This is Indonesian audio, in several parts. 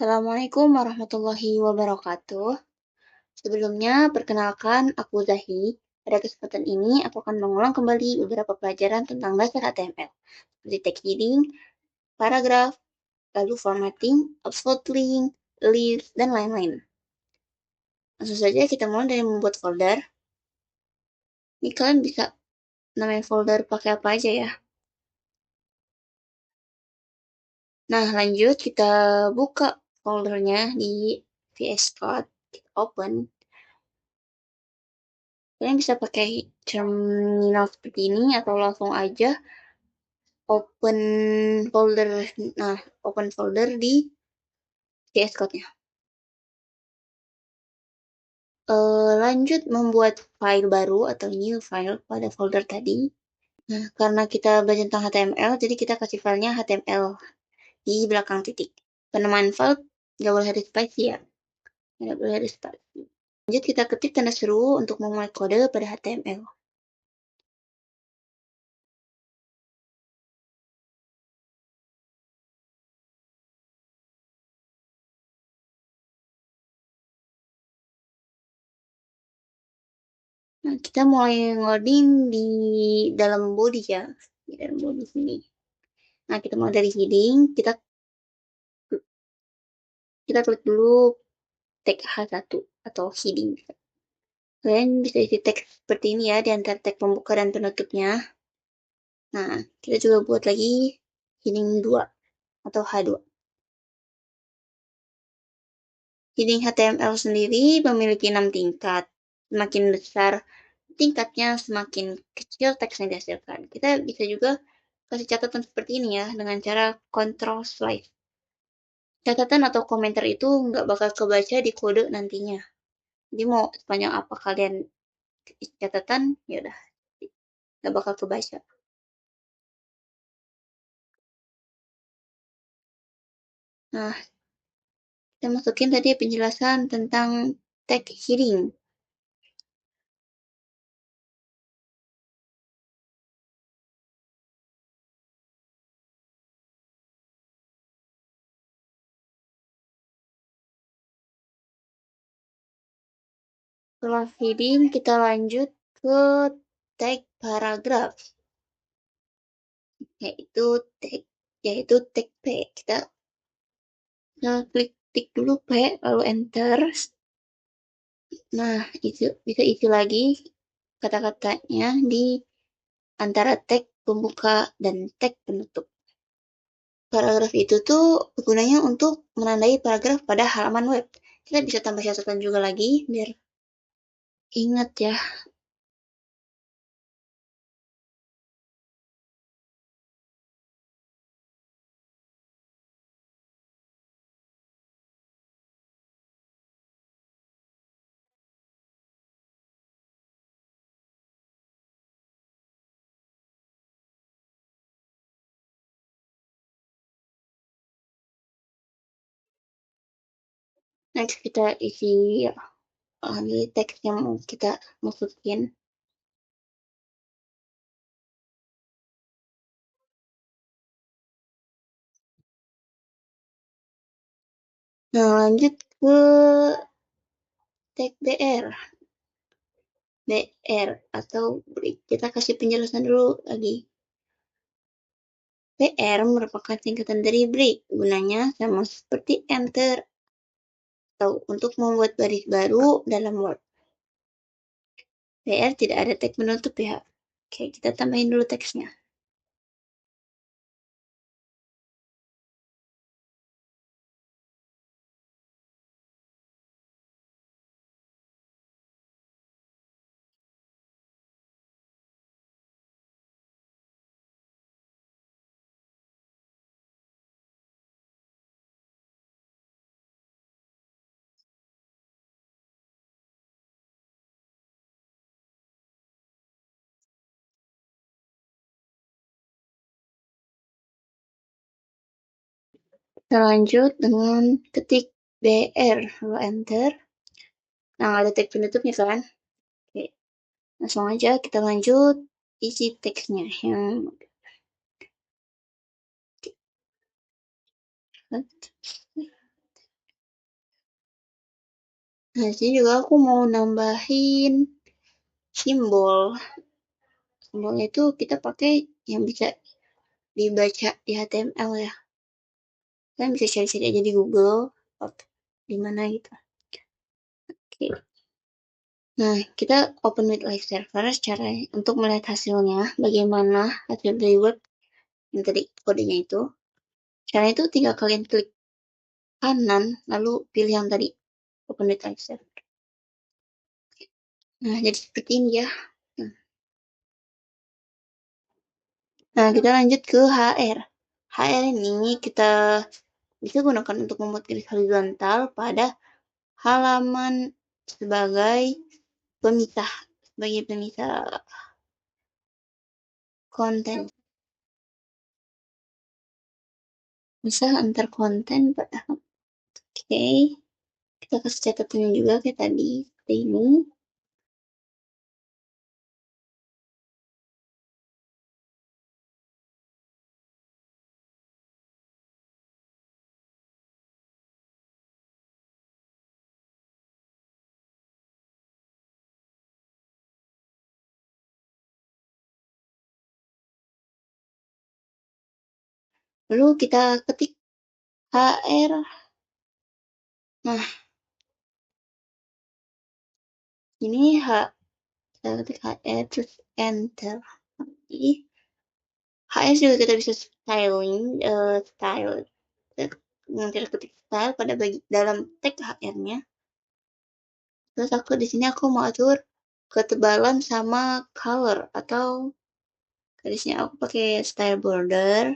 Assalamualaikum warahmatullahi wabarakatuh. Sebelumnya, perkenalkan aku Zahi. Pada kesempatan ini, aku akan mengulang kembali beberapa pelajaran tentang dasar HTML, seperti tag heading, paragraf, lalu formatting, absolute link, list, dan lain-lain. Langsung saja kita mulai dari membuat folder. Ini kalian bisa namain folder pakai apa aja ya. Nah, lanjut kita buka foldernya di VS Code, kita open. Kalian bisa pakai terminal seperti ini atau langsung aja open folder. Nah, open folder di VS Code-nya. Lanjut membuat file baru atau new file pada folder tadi. Nah, karena kita belajar tentang HTML, jadi kita kasih filenya HTML di belakang titik. Penamaan file nggak boleh ada spasi ya. Nggak boleh ada spasi. Lanjut kita ketik tanda seru untuk memulai kode pada HTML. Nah, kita mulai ngoding di dalam body ya. Di dalam body sini. Nah, kita mulai dari heading, kita klik dulu tag H1 atau heading. Kalian bisa isi teks seperti ini ya, di antara tag pembuka dan penutupnya. Nah, kita juga buat lagi heading 2 atau H2. Heading HTML sendiri memiliki 6 tingkat. Semakin besar tingkatnya, semakin kecil teks yang dihasilkan. Kita bisa juga kasih catatan seperti ini ya, dengan cara control slide. Catatan atau komentar itu nggak bakal kebaca di kode nantinya. Jadi mau sepanjang apa kalian catatan, ya udah nggak bakal kebaca. Nah, kita masukin tadi penjelasan tentang tag heading. Setelah heading, kita lanjut ke tag paragraf, yaitu tag P. Kita klik tik dulu P, lalu enter. Nah, itu bisa isi lagi kata-katanya di antara tag pembuka dan tag penutup. Paragraf itu tuh gunanya untuk menandai paragraf pada halaman web. Kita bisa tambah catatan juga lagi biar ingat ya. Next kita isi di teks yang mau kita masukin. Nah, lanjut ke tag BR. BR atau break. Kita kasih penjelasan dulu lagi. BR merupakan singkatan dari break. Gunanya sama seperti enter atau untuk membuat baris baru dalam Word. BR tidak ada tag penutup ya. Oke, kita tambahin dulu teksnya. Kita lanjut dengan ketik BR, lalu enter. Nah, ada tag penutupnya kan? Oke, langsung aja kita lanjut isi teksnya yang Nah, di sini juga aku mau nambahin simbol. Simbolnya itu kita pakai yang bisa dibaca di HTML ya. Kan bisa cari-cari aja di Google atau di mana gitu. Oke. Nah, kita open with live server secara untuk melihat hasilnya, bagaimana hasil dari web yang tadi kodenya itu. Caranya itu tinggal kalian klik kanan, lalu pilih yang tadi, open with live server. Nah, jadi seperti ini ya. Nah, kita lanjut ke HR. HR ini kita bisa gunakan untuk membuat garis horizontal pada halaman sebagai pemisah, sebagai pemisah konten. Bisa antar konten pada oke. Kita kasih catatannya juga kayak tadi, seperti ini. Lalu kita ketik HR. Nah, ini kita ketik HR terus enter. Jadi, HR juga kita bisa styling, style. Yang kita ketik style pada dalam tag HR-nya. Terus di sini aku mau atur ketebalan sama color atau garisnya aku pakai style border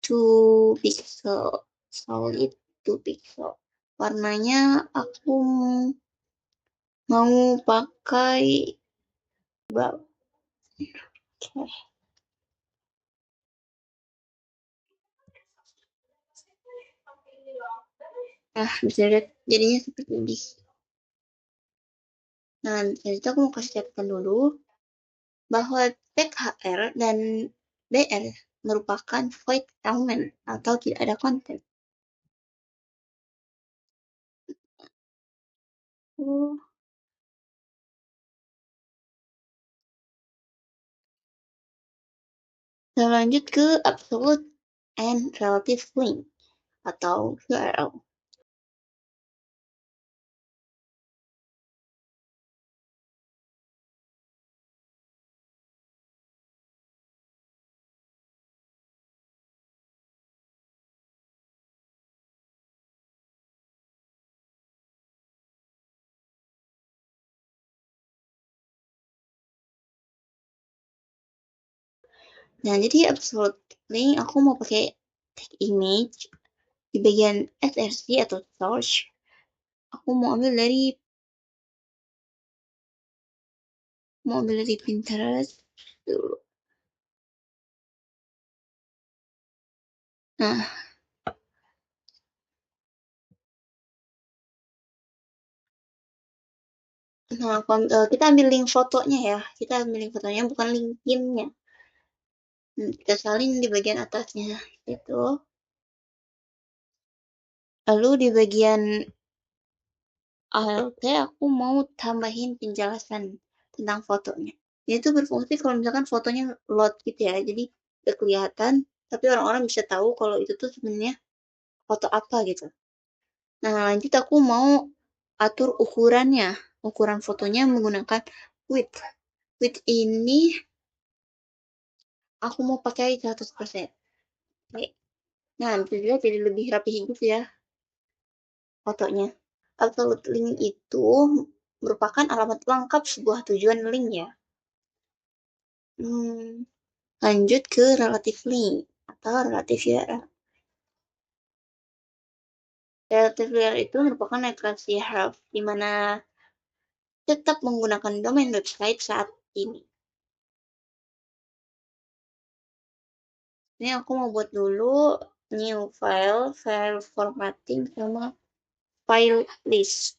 2 pixel, solid 2 pixel. Warnanya aku mau pakai brown. Okay. Nah, bisa lihat jadinya seperti ini. Nah, dari itu aku mau kasih catatan dulu bahwa tag HR dan BR merupakan void element atau tidak ada konten. Oh. Kita lanjut ke absolute and relative link atau URL. Nah, jadi absolute link aku mau pakai tag image di bagian src atau source. Aku mau ambil dari Pinterest dulu. Nah, kita ambil link fotonya ya. Kita ambil link fotonya bukan link pinnya. Kita salin di bagian atasnya itu. Lalu di bagian ALT aku mau tambahin penjelasan tentang fotonya. Ini tuh berfungsi kalau misalkan fotonya load gitu ya. Jadi udah kelihatan, tapi orang-orang bisa tahu kalau itu tuh sebenarnya foto apa gitu. Nah, lanjut aku mau atur ukurannya. Ukuran fotonya menggunakan width. Width ini aku mau pakai 100%. Oke. Nah, bisa juga jadi lebih rapi gitu ya fotonya. Absolute link itu merupakan alamat lengkap sebuah tujuan link ya. Hmm, lanjut ke relative link atau relative URL. Relative URL itu merupakan referensi href di mana tetap menggunakan domain website saat ini. Ini aku mau buat dulu new file formatting sama file list.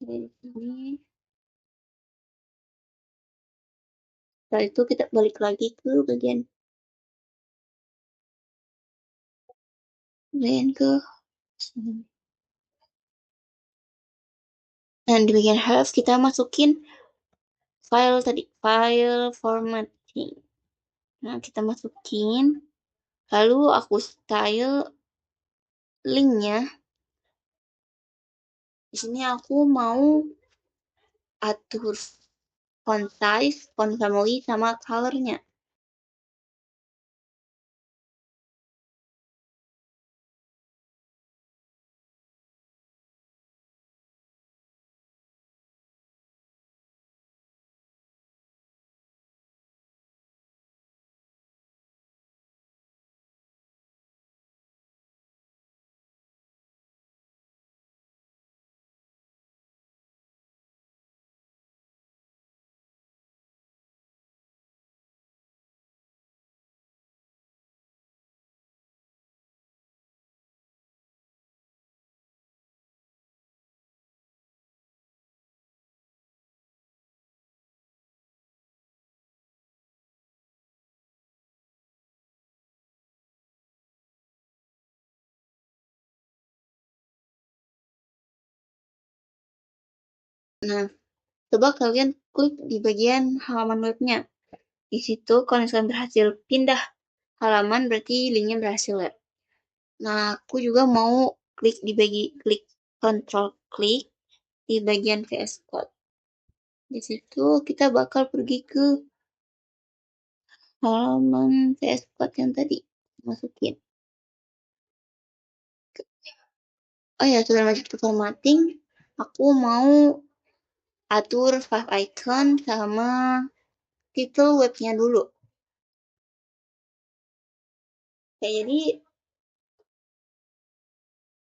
Ini. Setelah itu kita balik lagi ke bagian Kemudian ke sini. Nah, di bagian have kita masukin file tadi, file formatting. Nah, kita masukin, lalu aku style linknya. Di sini aku mau atur font size, font family, sama colornya. Nah, coba kalian klik di bagian halaman webnya. Di situ kalau misalkan berhasil pindah halaman, berarti linknya berhasil ya. Nah, aku juga mau klik control klik di bagian VS Code. Di situ kita bakal pergi ke halaman VS Code yang tadi. Masukin. Oh ya, sudah lanjut ke formatting. Aku mau atur 5 icon sama title webnya dulu. Kayak jadi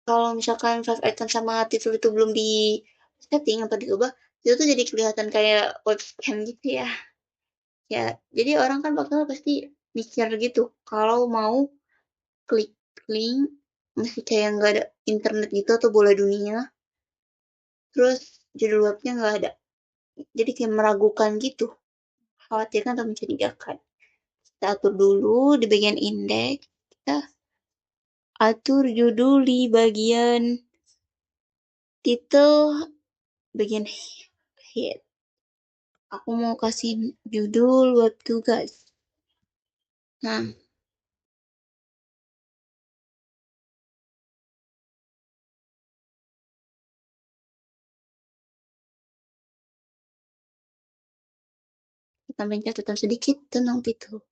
kalau misalkan 5 icon sama title itu belum di setting atau diubah, itu tuh jadi kelihatan kayak webcam gitu ya. Ya, jadi orang kan bakal pasti mikir gitu. Kalau mau klik link, masih kayak nggak ada internet gitu atau bola dunia. Terus judul webnya nggak ada. Jadi kayak meragukan gitu. Khawatirkan atau mencurigakan. Kita atur dulu di bagian indeks. Kita atur judul di bagian title, bagian head. Aku mau kasih judul web tugas. Nah, kita tambahin catatan sedikit tentang titel.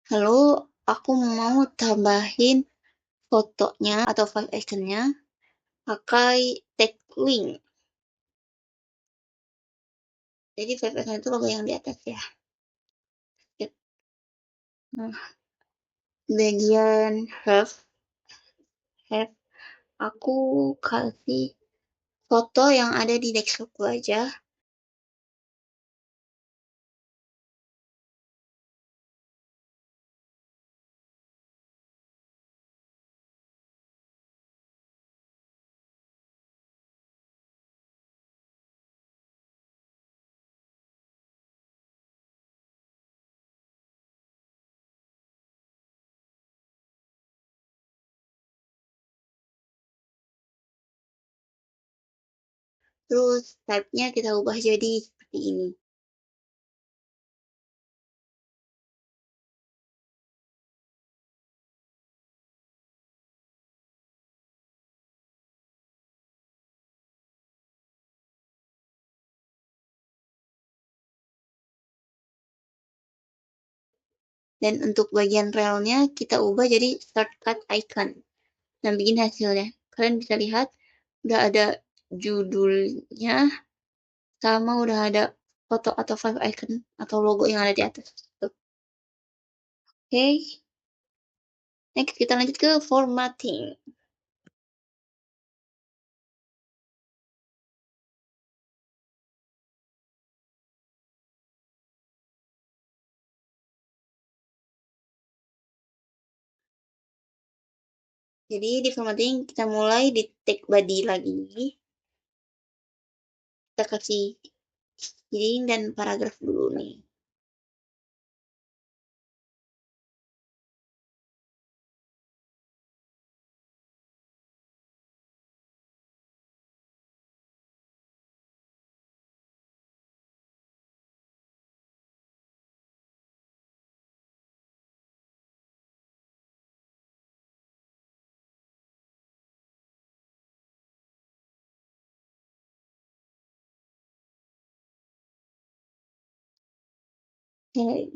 Lalu aku mau tambahin fotonya atau file iconnya pakai tag link. Jadi file icon itu logo yang di atas ya. Nah, bagian have aku kasih foto yang ada di desktopku aja. Terus type-nya kita ubah jadi seperti ini. Dan untuk bagian relnya kita ubah jadi shortcut icon. Nah, begini hasilnya. Kalian bisa lihat udah ada judulnya sama udah ada foto atau five icon atau logo yang ada di atas. Tuh. Oke, next kita lanjut ke formatting. Jadi di formatting kita mulai di tag body lagi. Kita kasih heading dan paragraf dulu nih. Oke,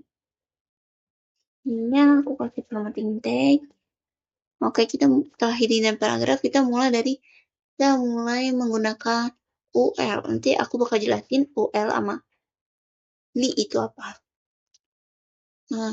ini aku kasih formatting tag. Oke, kita setelah heading dan paragraf, kita mulai menggunakan UL. Nanti aku bakal jelasin UL sama li itu apa. Nah,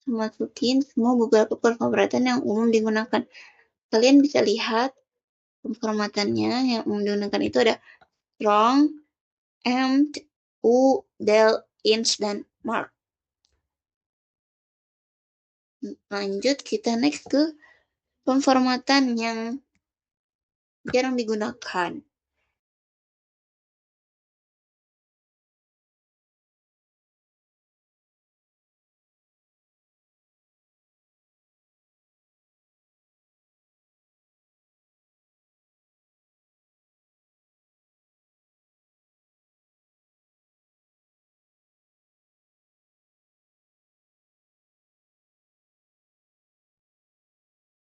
masukin semua beberapa performatan yang umum digunakan. Kalian bisa lihat performatannya yang umum digunakan itu ada strong, empt, u, del, ins, dan mark. Lanjut kita next ke pemformatan yang jarang digunakan.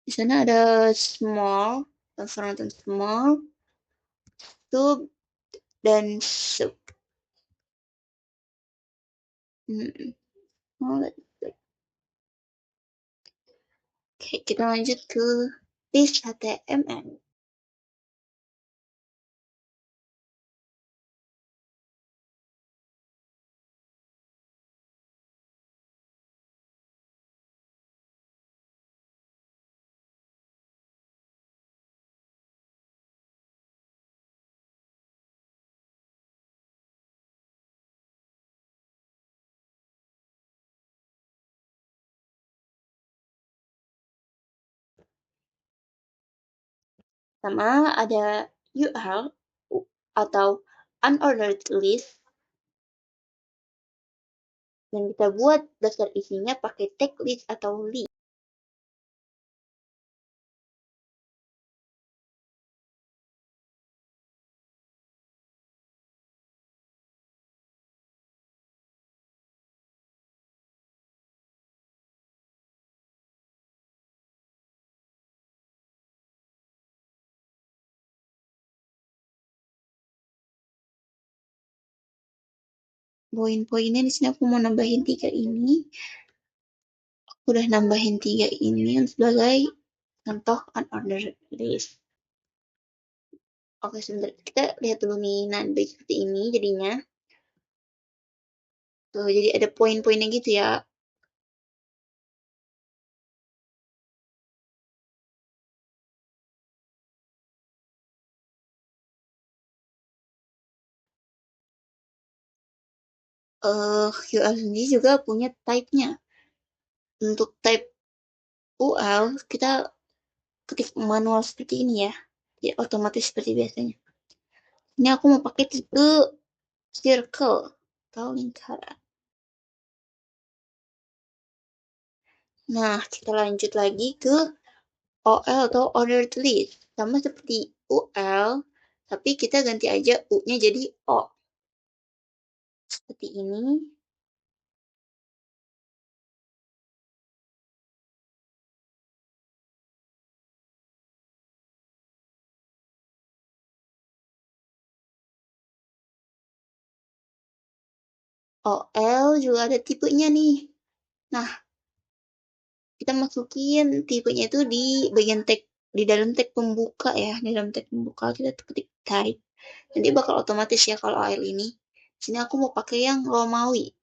Di sana ada small, pemformatan small, sub, dan sub. Oke, kita lanjut ke list HTML. Pertama ada URL atau unordered list, dan kita buat daftar isinya pakai tag list atau list. poin-poinnya di sini aku mau nambahin tiga ini. Aku udah nambahin tiga ini sebagai contoh unordered list. Oke, sebentar. Kita lihat dulu nih. Nah, baik seperti ini jadinya. Tuh, jadi ada poin-poinnya gitu ya. UL sendiri juga punya type-nya. Untuk type UL, kita ketik manual seperti ini ya. Jadi otomatis seperti biasanya. Ini aku mau pakai tipe circle atau lingkaran. Nah, kita lanjut lagi ke OL atau ordered list. Sama seperti UL, tapi kita ganti aja U-nya jadi O. Seperti ini. OL juga ada tipenya nih. Nah, kita masukin tipenya itu di bagian tag, di dalam tag pembuka ya. Di dalam tag pembuka kita ketik type. Nanti bakal otomatis ya kalau OL ini. Sini aku mau pakai yang Romawi.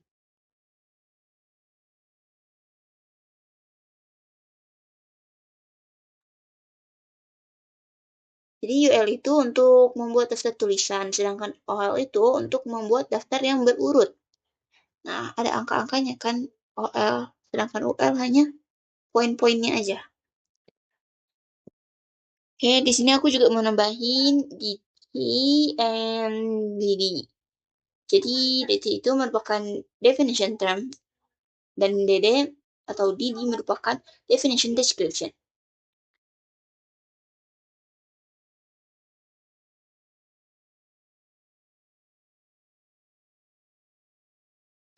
Jadi UL itu untuk membuat daftar tulisan, sedangkan OL itu untuk membuat daftar yang berurut. Nah, ada angka-angkanya kan OL, sedangkan UL hanya poin-poinnya aja. Oke, di sini aku juga mau nambahin DT and DD. Jadi DT itu merupakan definition term dan DD atau DD merupakan definition description.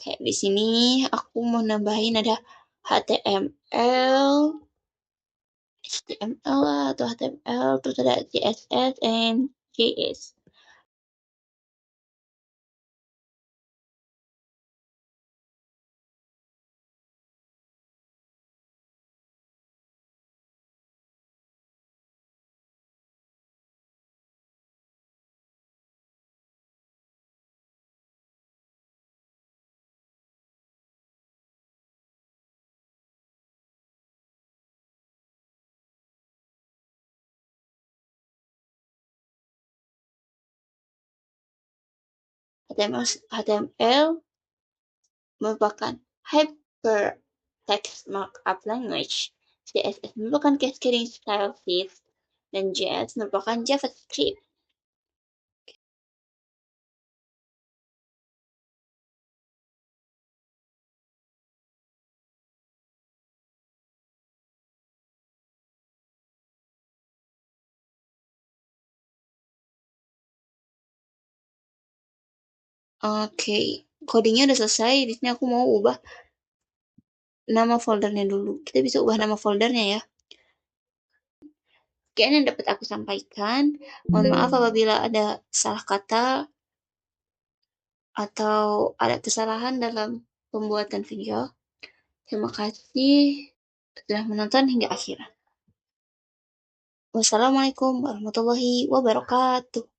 Kayak di sini aku mau nambahin ada HTML, HTML atau HTML, terus ada CSS and JS. HTML merupakan hypertext markup language. CSS merupakan cascading style sheet dan JS merupakan JavaScript. Oke, codingnya udah selesai. Di sini aku mau ubah nama foldernya dulu. Kita bisa ubah nama foldernya ya. Sekian yang dapat aku sampaikan. Mohon maaf apabila ada salah kata atau ada kesalahan dalam pembuatan video. Terima kasih sudah menonton hingga akhir. Wassalamualaikum warahmatullahi wabarakatuh.